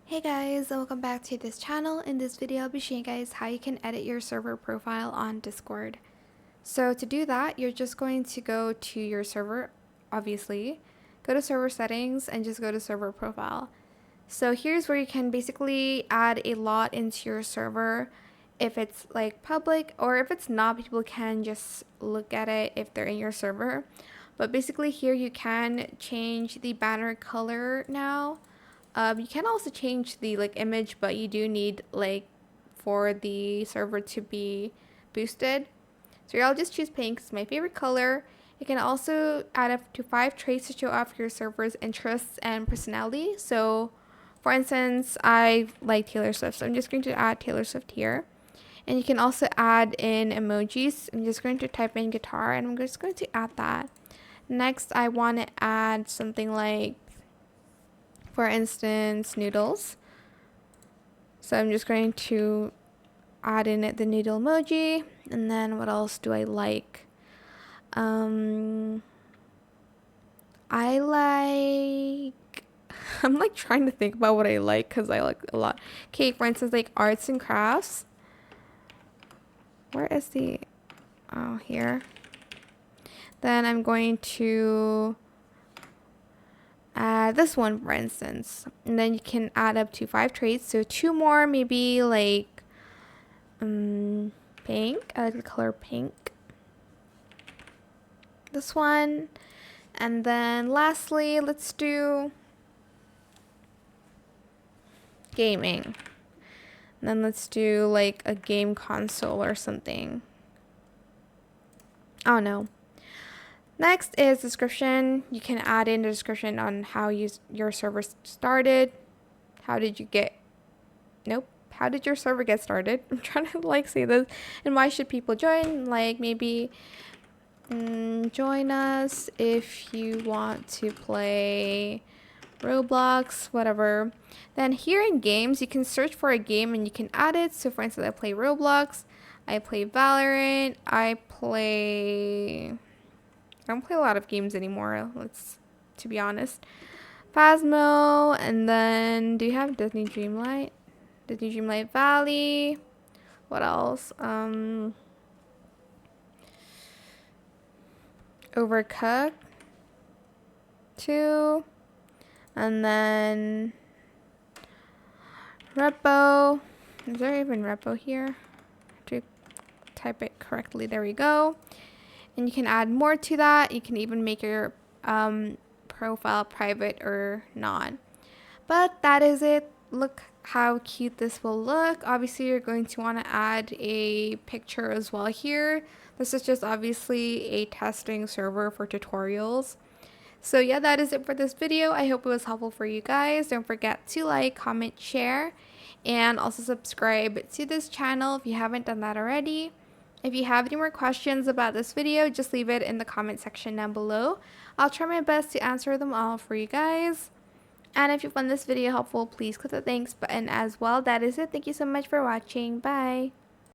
Hey guys, and welcome back to this channel. In this video, I'll be showing you guys how you can edit your server profile on Discord. So to do that, you're just going to go to your server, obviously, go to server settings and just go to server profile. So here's where you can basically add a lot into your server if it's like public, or if it's not, people can just look at it if they're in your server. But basically here you can change the banner color now. You can also change the image, but you do need for the server to be boosted. So here I'll just choose pink because it's my favorite color. You can also add up to 5 traits to show off your server's interests and personality. So for instance, I like Taylor Swift, so I'm just going to add Taylor Swift here. And you can also add in emojis. I'm just going to type in guitar and I'm just going to add that. Next, I want to add something like, for instance, noodles. So I'm just going to add in the noodle emoji. And then what else do I like? I like I'm like trying to think about what I like because I like a lot. Okay, for instance, like arts and crafts. Where is the here? Then I'm going to add this one, for instance, and then you can add up to 5 traits, so 2 more, maybe like pink. I like the color pink. This one. And then lastly, let's do gaming. And then let's do like a game console or something. I don't know. Next is description. You can add in the description on how your server started. How did you get... Nope. How did your server get started? I'm trying to say this. And why should people join? Like maybe join us if you want to play Roblox, whatever. Then here in games, you can search for a game and you can add it. So for instance, I play Roblox, I play Valorant, I don't play a lot of games anymore, to be honest. Phasmo, and then do you have Disney Dreamlight? Disney Dreamlight Valley. What else? Overcooked 2. And then repo. Is there even repo here? To type it correctly. There we go. And you can add more to that. You can even make your profile private or not. But that is it. Look how cute this will look. Obviously, you're going to want to add a picture as well here. This is just obviously a testing server for tutorials. So yeah, that is it for this video. I hope it was helpful for you guys. Don't forget to like, comment, share, and also subscribe to this channel if you haven't done that already. If you have any more questions about this video, just leave it in the comment section down below. I'll try my best to answer them all for you guys. And if you found this video helpful, please click the thanks button as well. That is it. Thank you so much for watching. Bye.